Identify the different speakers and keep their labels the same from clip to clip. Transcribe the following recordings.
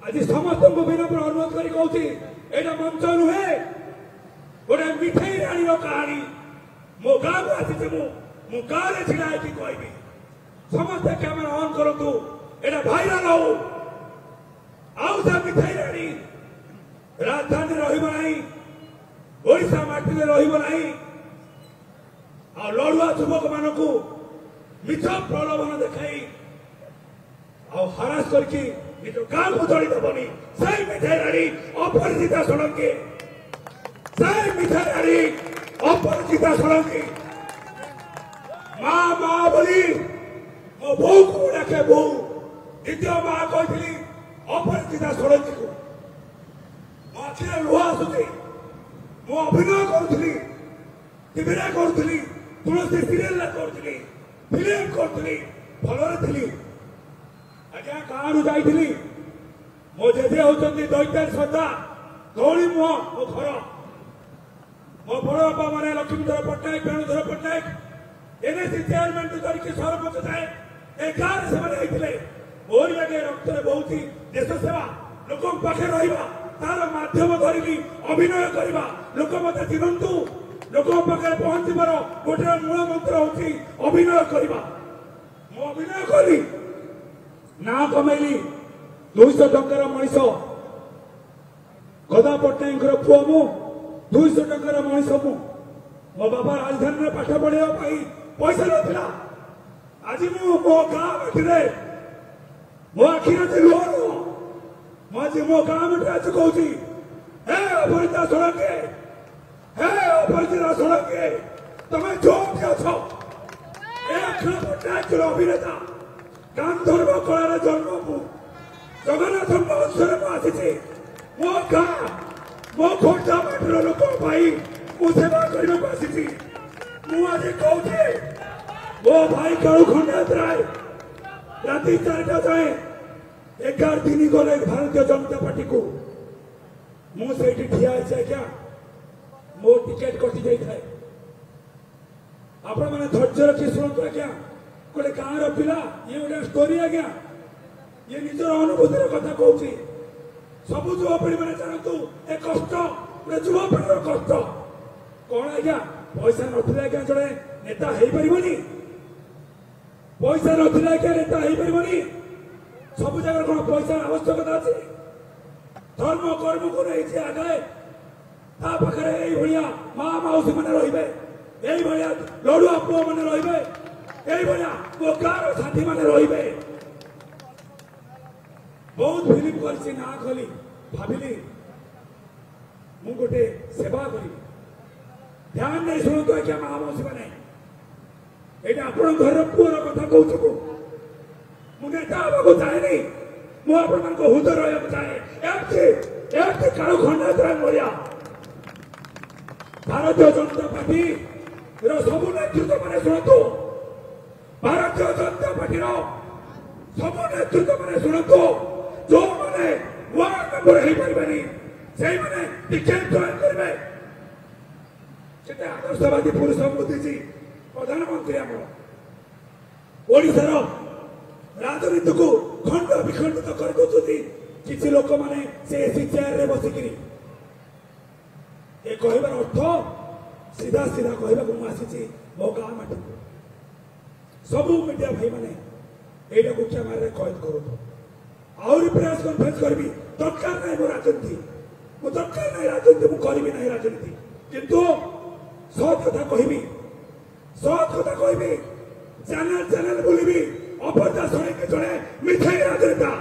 Speaker 1: आज समस्त को विनम्र अनुरोध करी कहूँ एटा मंच नुहे गोटे मिठाई राणी कहानी मो गाँव को आसी मु गाँव में छिड़ा कहबी समस्ते कैमेरा ऑन करूँ एटा भाइराल हो आउ सा मिठाई राणी राजधानी रहा माटी में रहा लड़ुआ युवक मान मिछ प्रलोभन देखाई हरास करके निज गाँव को चली देवनी से मिठाई राणी अपरिचिता सोलंकी से मिठाई राणी अपरिचिता सोलंकी माँ बोली मो बो को डाके बो द्वितीय माँ कही अपरिचिता सोलंकी को मो आखिरे लुह आसुची मु अभिनय करुली टीवी करुली तुलसी सीरियल करुली फिल्म करुली भलरे थी आज्ञा गाँव जाइली मो जेजे होती दैत्य श्रद्धा गौरी मुह मो घर मो बड़ बापा मैंने लक्ष्मीधर पट्टनायक वेणुधर पट्टनायक एनएसी चेयरमैन टू धरिकी सरपंच जाए ए गाँव से मोरी लगे रक्त बहुत देश सेवा लोक पाखे रहा तार माध्यम धरिकी अभिनय करवा लोक मत चिन्हतु लोक पाखे पहुंचबार गोटे मूल मंत्र होची अभिनय करवा मु अभिनय करी ना कमेली 200 टंकार मनीष गदा पट्टनायक पुओ मु 200 टंकार मनीष मु मो बाबा राजधानी में पाठ पढ़ाई पैसा ना आज मु मो गाँ बाटी मो आखिर लुह मो मो गाँव में कहूँ हे अपरिचिता सोलंकी हे अपरिचिता सोलंकी तुम्हें जो भी अछ अखिल पट्टनायक अभिनेता गांधर्व कलार जन्म जगन्नाथ वंशर आसी मो गाँ मो खोर्धा माटीर लोक मु सेवा करने को आसी मुझे कहूँ मो भाई कालू खंडात राय राति 4टा जाए 11 दिन गले भारतीय जनता पार्टी को मुझे ठिया क्या मो टिकेट कटि जाए आपण मैंने धैर्य रखी शुणु आज्ञा गोटे गाँव पिला ये गोटे स्टोरी आज्ञा ये निजर अनुभूतिर कथा कहूँ सबू युवापीढ़ी मैंने जानतु ए कष्ट गोटे युवापीढ़ी कष्ट कौन आज्ञा पैसा नथिले आज्ञा जड़े नेता हो पारनी पैसा नथिले आज्ञा नेता हो पारनी सब जगह कौन पैसा आवश्यकता अच्छे धर्म कर्म को नहीं आगे पाखे माँ मौसी मैंने रही लड़ुआ पुओ मैंने रही मो गाँव साथी मैंने रही बहुत फिल्म कर ना कली भाविली मु गोटे सेवा करी ध्यान नहीं शुणु आज्ञा माँ मौसी मैंने ये आपण घर पुअर कथा कहूँ मु नेता हवा चाहे मुझे हृदय रहा चाहे कालू खंडात राय भारतीय जनता पार्टी सब नेतृत्व मैंने शुणु भारतीय जनता पार्टी सब नेतृत्व मैंने शुणु जो मैंने वार्ड मेंबर हो पारे से टिकेट जॉइन करेंगे आदर्शवादी पुरुष मोदी प्रधानमंत्री आम ओडिशार राजनीति को खंड विखंडित कर किसी लोक मैंने से एसी चेयर रे बसिकी ये कहबार अर्थ सीधा सीधा कहवाक मुझे मो गाँ माटी सबू मीडिया भाई मैंने यहाँ को कैमेरा कैद करूँ आहरी प्रेस कॉन्फ्रेंस करी दरकार ना मो राजनीति मो दरकार ना राजनीति मुझे ना राजनीति किंतु सत कथा कहबी चैनल चैनल बुलबी अपरदा शोणी जड़े मिठाई राजनेता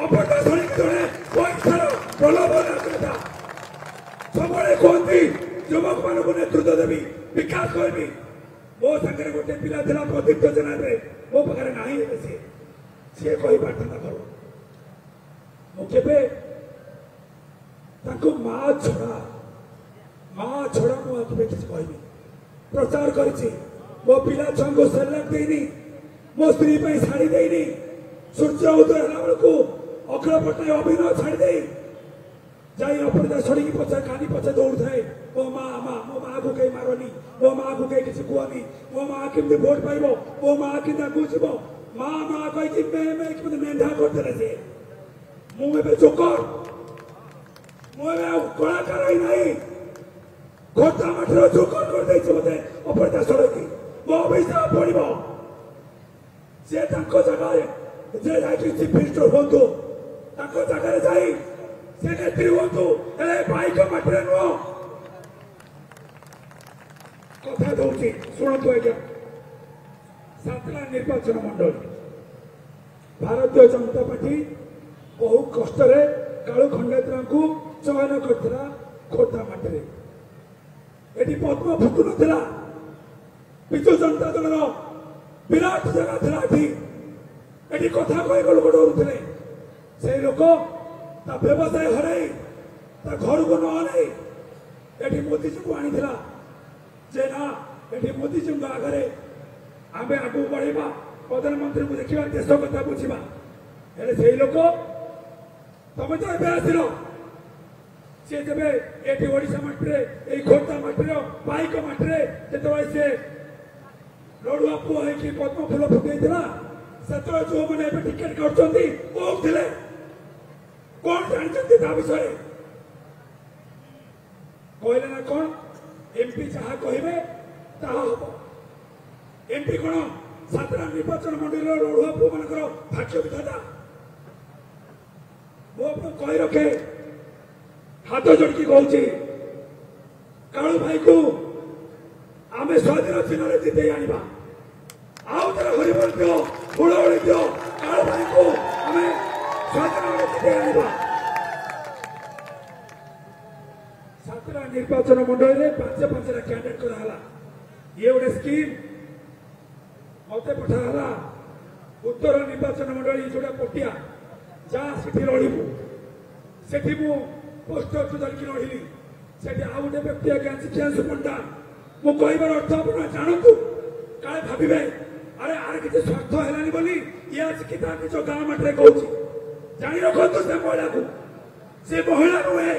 Speaker 1: अपरदा शोणी जड़े पैसार प्रलोभन राजनेता सब कहती युवक मान नेतृत्व देवी विकास करी मो सागर गोटे पिला था प्रदीप्त चैनल मो पाखे ना सी सी कही पार्था कर माँ छड़ा मुझे किसी कहबी प्रचार करी मो पिला छुआ को सेरेलाक देनी मो स्त्री शाड़ी देनी सूर्य उदय है अखिल पट्टनायक अभिनय छाड़ी जाई अपरिदा छड़ी पचे कानी पचे दौड़ थाए मो माँ को कहीं मारनी मो माँ को कहीं किसी कहनी मो माँ केमती भोट पाइब मो माँ कि जीव माँ कही मेढा करदे सी मुझे जोकर मुझे कलाकार ही नहीं खोटा मठर जोकर कर दे मते अपराध सड़की मो अभिशाप पड़ो से जगह जे जाकि चीफ मिनिस्टर हूँ जगह जाई सेक्रेटरी हूँ बाइक मठे नुह कथा दूसरी शुणु आज्ञा सातला निर्वाचन मंडल भारतीय जनता पार्टी बहु कष्ट कालू खंडेत्र को चयन करथिला खोटा मठे एटी पद्म फुटु नथिला विजु जनता दल विराट जगह थिला एटी कथा कही लोक डरुले से लोक ता व्यवसाय हरई ता घर को न नहीं एटी मोदी जी को आनी जे ना एटी मोदी जी आगे आम आगू बढ़ा प्रधानमंत्री को देखा देश कथा बुझा हेले से लोक तुम तो ए आसिल सी जब ये ओडिशा मटे ये खोर्धा मटे बाइक मटे जो सी लड़ुआ पुओ होगी पद्म फूल फुकईला से जो मैंने टिकेट करते कौन जानते विषय कहले ना कौन एमपी जहाँ कहे हम एमपी कौन सातटा निर्वाचन मंडल लड़ुआ पुओ मान भाग्य विधाता मुझे कही रखे हाथ जोड़की कहूँ कालू भाई को आम स्वाधीन चिन्ह जिते आना आउ थे हरिबोल दियो फुलवड़ी दियो कालू भाई को आम स्वाधीन जिते आना सातटा निर्वाचन मंडल में पांचटा कैंडिडेट कराला ये गोटे स्कीम मत पठाला उत्तर निर्वाचन मंडल जोड़ा पटिया जा सेठी लड़ू से पोस्टर धरिकी लड़िली से आउ गोटे व्यक्ति आज्ञा शिक्षांशु पंडा मु कहबार अर्थ अपना जानतु काले भावे अरे आर किसी स्वार्थ है बोली ये आज कि निज गाँ मटे कहूँ जानी रखु से महिला को से महिला नुहे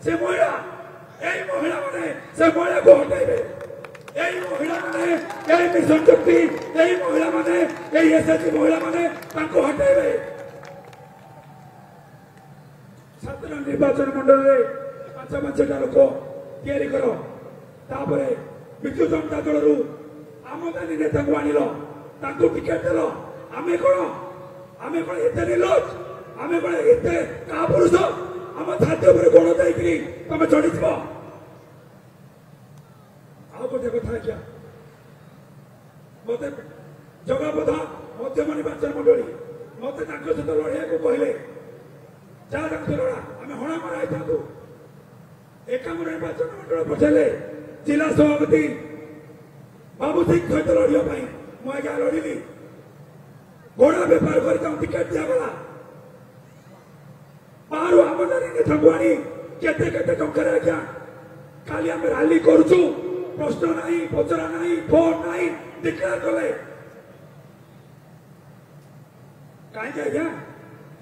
Speaker 1: से महिला यही महिला मैंने से महिला को हटाइबे यही महिला मैंने यही मिशन शक्ति यही महिला मैंने यही एसएचजी महिला मैंने हटाइबे सातटा निर्वाचन मंडल में पांचटा लोक तैयारी कर विजु जनता दल आमदानी नेता को आनिल टिकेट देल आम कौन एत निर्लज आम कौन एत कापुरुष आम छाती उपर गोड़ देकरी तुम चढ़ी आउ गोटे कथा क्या मत जगपथा मध्यम निर्वाचन मंडली मत सहित लड़िया को कहले जा लड़ा आम हणा मरा था एकाम निर्वाचन मंडल पठेले जिला सभापति बाबू सिंह सहित लड़ाई मुझे लड़िली घोड़ा बेपार कर टिकेट दिगला बाहर आमदानी नेता को आनी केते केते टंकार आज्ञा खाली आम राली करुचु प्रश्न नहीं पचरा नहीं फोन नहीं डिक्लेयर कले कहीं आज्ञा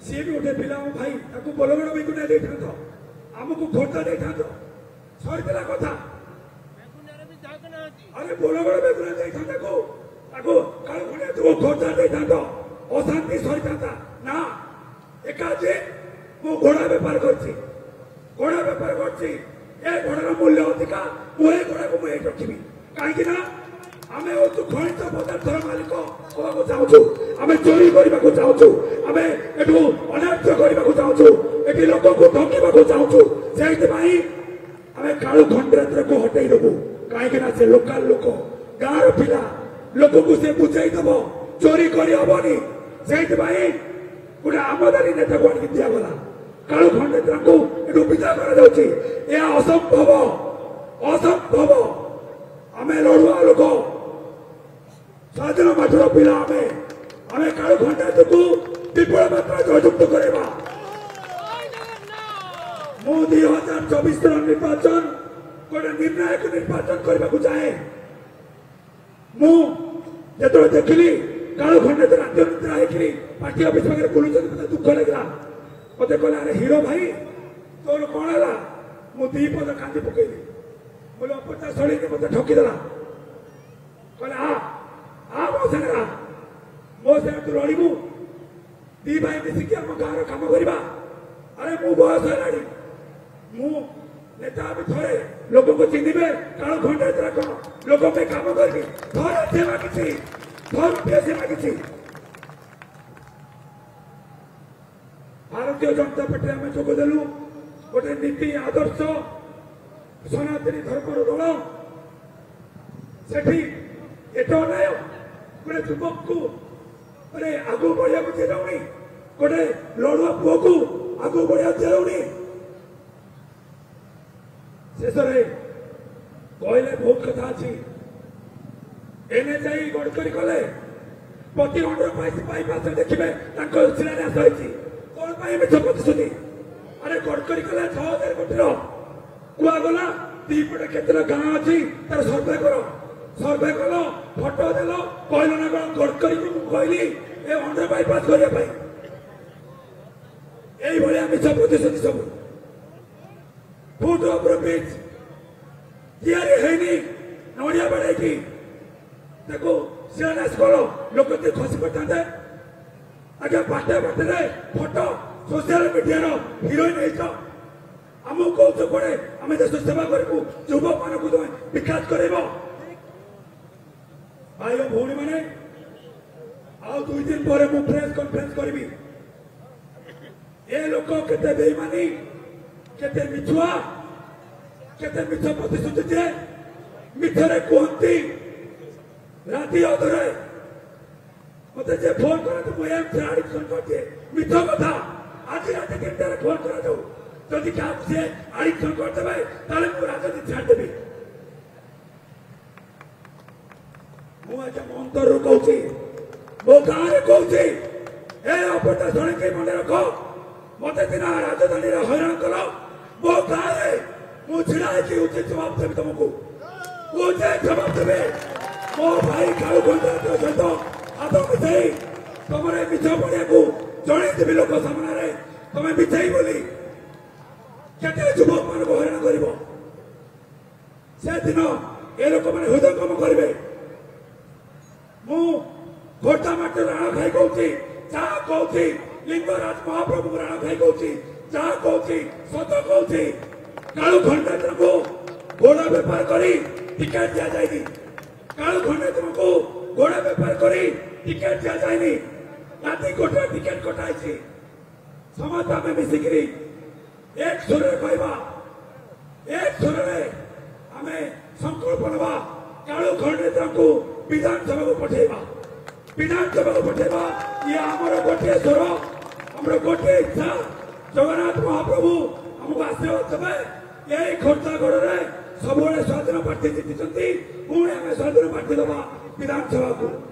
Speaker 1: सी भी गोटे पिला भाई बोलगड़ बेगुनिया दे था आमको खोर्धा दे था सरीला कथा अरे बोलगड़ बेगुनिया दे था काल खंडे तू खोर्धा दे था अशांति सरी था ना एकाजे मु घोड़ा बेपार करछि घोड़ा बेपार करछि ए घोड़ार मूल्य अधिका मुझे घोड़ा को मुझे रखी कहीं आम हूँ खनिज पदार्थर मालिक हवा चाहूँ आम चोरी करने को चाहूँ आम एठू अनार्य करने को चाहूँ ये लोक को ठकवा चाहूँ से आम कालू खंडेत्र को हटई देबू कहीं से लोकाल लोक गाँव पिला लोक को से बुझाई दब चोरी करनी से गोटे आमदानी नेता को आनी दिगला कालू खंडेत्र को यू विदा कर असंभव असंभव आम लड़ुआ लोक स्वाधीन मठर पिला आम कालू खंडेत्र को विपुल मात्रा जययुक्त करवा मु 2024 निर्वाचन गोटे निर्णायक निर्वाचन करने को चाहे मुझे देखिली कालू खंडेत्र राजनीति होकर पार्टी ऑफिस पाखे बुलूँ मत दुख लगे मत कहले अरे हीरो भाई तोर कौन है मु दी पद कांदी पकईली बोले अपचा शैली मत ठकीदेला कहले आ मो संगे तू लड़ू दी भाई मिसिकी आम गाँव कम करवा अरे मु बयस है मु नेता भी थे लोक को चिन्हे काल खंडा कौन लोक कम करी थर से मागिছি थर रुपये से मागिছি भारतीय जनता पार्टी आम जोगदेलु गोटे नीति आदर्श सनातनी धर्म ऋण से एट अन्याय गोटे युवक को गोटे आगू बढ़िया दिखाऊनी गोटे लड़ुआ पुओ को आगू बढ़िया दिखाऊनी शेष कहले बहुत कथा अच्छी एने जाई गडकरी कले प्रति बाईपास देखिए शिलान्यास होती कौन मिछ प्रतिश्रुति अरे गडकरी कले 6000 कोटी कुआगला दीपटे केतटा गाँ अच्छी तार सर्वे कर सर्वे कल फटो देल कहल ना कौन गडकरी को कहली ए अंडर बाईपास करने यही मिछ प्रतिश्रुति सब फुट ओवर ब्रिज तैयारी है नड़िया बढ़े देखो शिलान्यास कल लोक खसी पड़ते आगे बाटे बाटे फटो सोशल मीडिया हिरोइन आमको कौच कड़े आम देश सेवा करूँ युवक मान विकास कर भाई भौणी मैंने आ 2 दिन पर प्रेस कॉन्फ्रेंस करी ए लोक केते बेईमानी केते मिछुआ केते मिछ प्रतिश्रुति दिए मिथरे कहती राति अधरे मत फोन कर तो मुझे आडिक्शन करते मिथ कथा आज रात 3टार फोन करा जाऊ जदि क्या सी आडिक्शन करदे मुझे राजनीति छाड़देवी मुझे मो अंतर कहूँ मो गाँव कहूँ ए अपटा शुणी मन रख मत दिन राजधानी हैरान कल मो गाँव मुझे उचित जवाब देवी तुमको उचित जवाब देवे मो भाई कालू खंडा सहित हाथ मिसाई तुम मिछ पड़िया को जनईदेवी लोक सामने तुम मिछाई बोली केते युवक मान हैरान कर दिन ए लोक मैंने हृदयंगम करेंगे मु खोटा माटी राण खाई कहूँ जहाँ कहूँ लिंगराज महाप्रभु राण खाई कहूँ जहाँ कहूँ सत कहूँ कालू खंडेत्र को घोड़ा बेपार करी टिकेट दि जाए कालू खंडेत्र को घोड़ा बेपार करी टिकेट दि जाए राति गोटे टिकेट कटाई समस्त आम मिसिकी एक सुर कहवा एक सुर आम संकल्प नवा कालू खंडेत्र को विधानसभा को पठेवा विधानसभा को पठेवा ये आमर गोटे स्वर आमर गोटे इच्छा जगन्नाथ महाप्रभु आमको आशीर्वाद देवे यही खोर्धागढ़ सब स्वाधीन प्रार्थी जीति पुणी आम स्वाधीन प्रार्थी दबा विधानसभा को।